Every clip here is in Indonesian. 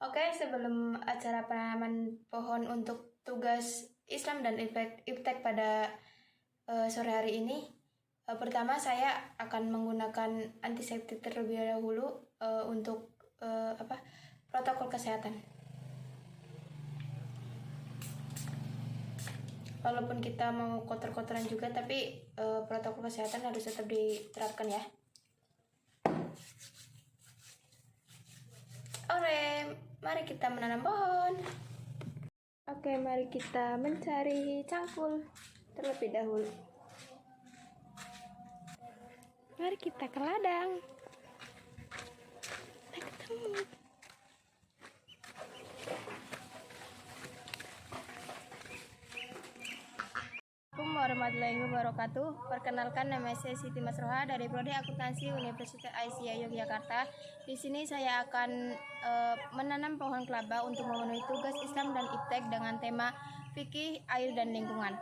Oke, sebelum acara penanaman pohon untuk tugas Islam dan Iptek pada sore hari ini, pertama saya akan menggunakan antiseptik terlebih dahulu untuk protokol kesehatan. Walaupun kita mau kotor-kotoran juga, tapi protokol kesehatan harus tetap diterapkan ya. Mari kita menanam pohon. Oke, mari kita mencari cangkul terlebih dahulu. Mari kita ke ladang. Kita ketemu. Assalamualaikum warahmatullahi wabarakatuh. Perkenalkan, nama saya Siti Masroha dari Prodi Akuntansi Universitas Aisyah Yogyakarta. Di sini saya akan menanam pohon kelapa untuk memenuhi tugas Islam dan Iptek dengan tema fikih, air, dan lingkungan.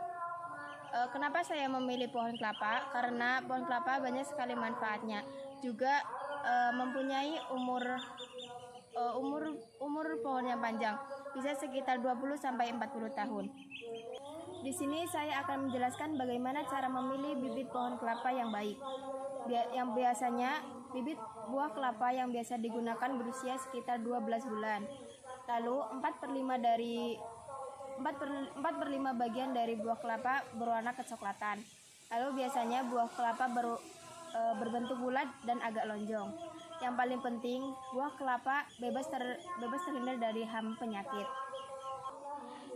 Kenapa saya memilih pohon kelapa? Karena pohon kelapa banyak sekali manfaatnya. Juga mempunyai umur pohon yang panjang, bisa sekitar 20-40 tahun. Di sini saya akan menjelaskan bagaimana cara memilih bibit pohon kelapa yang baik. Yang biasanya bibit buah kelapa yang biasa digunakan berusia sekitar 12 bulan. Lalu 4/5 bagian dari buah kelapa berwarna kecoklatan. Lalu biasanya buah kelapa berbentuk bulat dan agak lonjong. Yang paling penting, buah kelapa bebas terhindar dari hama penyakit.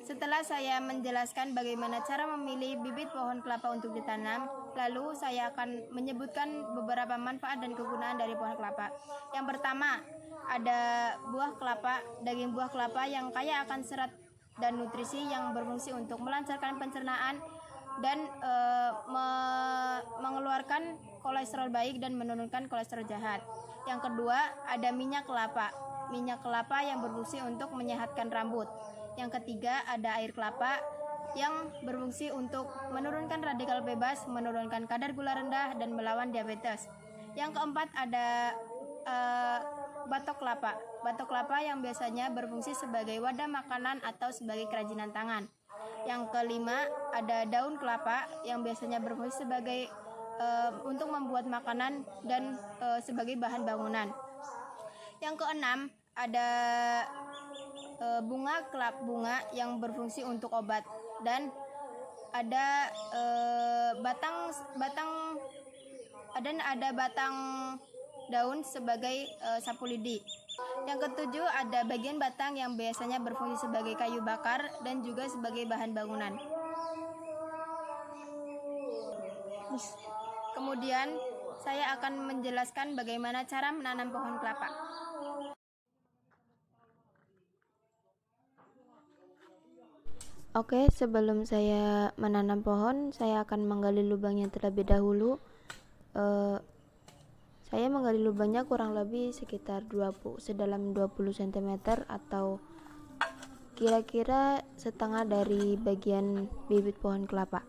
Setelah saya menjelaskan bagaimana cara memilih bibit pohon kelapa untuk ditanam, lalu saya akan menyebutkan beberapa manfaat dan kegunaan dari pohon kelapa. Yang pertama, ada buah kelapa, daging buah kelapa yang kaya akan serat dan nutrisi yang berfungsi untuk melancarkan pencernaan dan mengeluarkan kolesterol baik dan menurunkan kolesterol jahat. Yang kedua, ada minyak kelapa yang berfungsi untuk menyehatkan rambut. Yang ketiga, ada air kelapa yang berfungsi untuk menurunkan radikal bebas, menurunkan kadar gula rendah, dan melawan diabetes. Yang keempat, ada batok kelapa yang biasanya berfungsi sebagai wadah makanan atau sebagai kerajinan tangan. Yang kelima, ada daun kelapa yang biasanya berfungsi sebagai untuk membuat makanan dan sebagai bahan bangunan. Yang keenam, ada bunga yang berfungsi untuk obat, dan ada batang daun sebagai sapu lidi. Yang ketujuh, ada bagian batang yang biasanya berfungsi sebagai kayu bakar dan juga sebagai bahan bangunan. Kemudian saya akan menjelaskan bagaimana cara menanam pohon kelapa. Oke, sebelum saya menanam pohon, saya akan menggali lubangnya terlebih dahulu. Saya menggali lubangnya kurang lebih sekitar sedalam 20 cm atau kira-kira setengah dari bagian bibit pohon kelapa.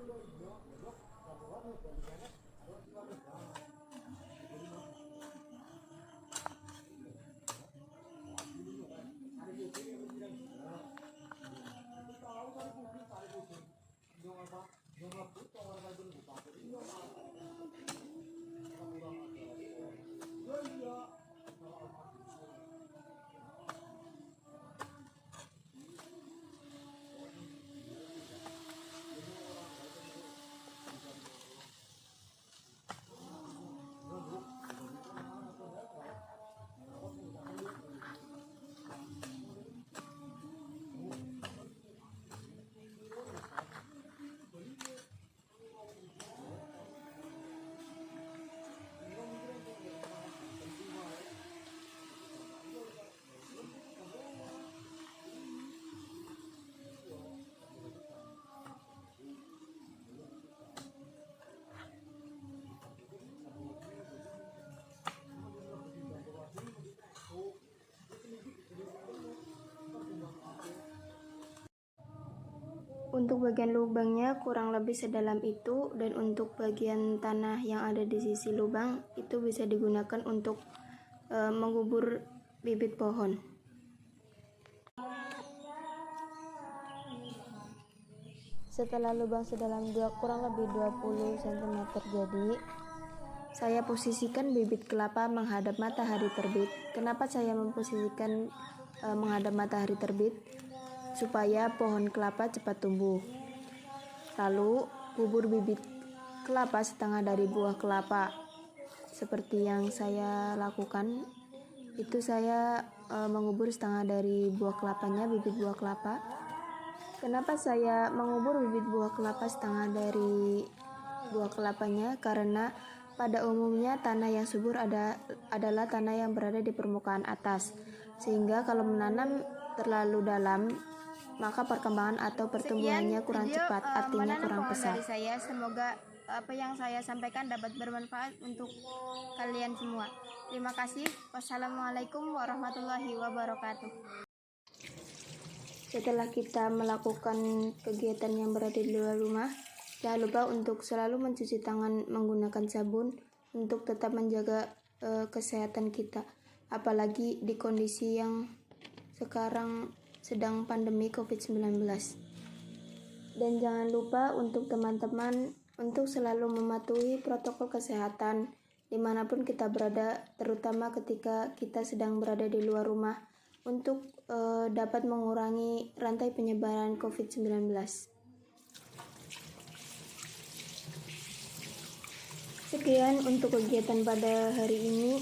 Untuk bagian lubangnya kurang lebih sedalam itu, dan untuk bagian tanah yang ada di sisi lubang itu bisa digunakan untuk mengubur bibit pohon. Setelah lubang sedalam kurang lebih 20 cm jadi, saya posisikan bibit kelapa menghadap matahari terbit. Kenapa saya memposisikan menghadap matahari terbit? Supaya pohon kelapa cepat tumbuh. Lalu kubur bibit kelapa setengah dari buah kelapa. Seperti yang saya lakukan, itu saya mengubur setengah dari buah kelapanya, bibit buah kelapa. Kenapa saya mengubur bibit buah kelapa setengah dari buah kelapanya? Karena pada umumnya tanah yang subur adalah tanah yang berada di permukaan atas, sehingga kalau menanam terlalu dalam, maka perkembangan atau pertumbuhannya kurang cepat, artinya kurang pesat. Dari saya, semoga apa yang saya sampaikan dapat bermanfaat untuk kalian semua. Terima kasih. Wassalamualaikum warahmatullahi wabarakatuh. Setelah kita melakukan kegiatan yang berada di luar rumah, jangan lupa untuk selalu mencuci tangan menggunakan sabun untuk tetap menjaga kesehatan kita, apalagi di kondisi yang sekarang sedang pandemi COVID-19. Dan jangan lupa untuk teman-teman untuk selalu mematuhi protokol kesehatan dimanapun kita berada, terutama ketika kita sedang berada di luar rumah, untuk dapat mengurangi rantai penyebaran COVID-19. Sekian untuk kegiatan pada hari ini.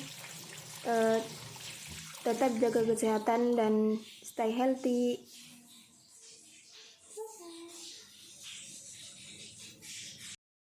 Tetap jaga kesehatan dan stay healthy.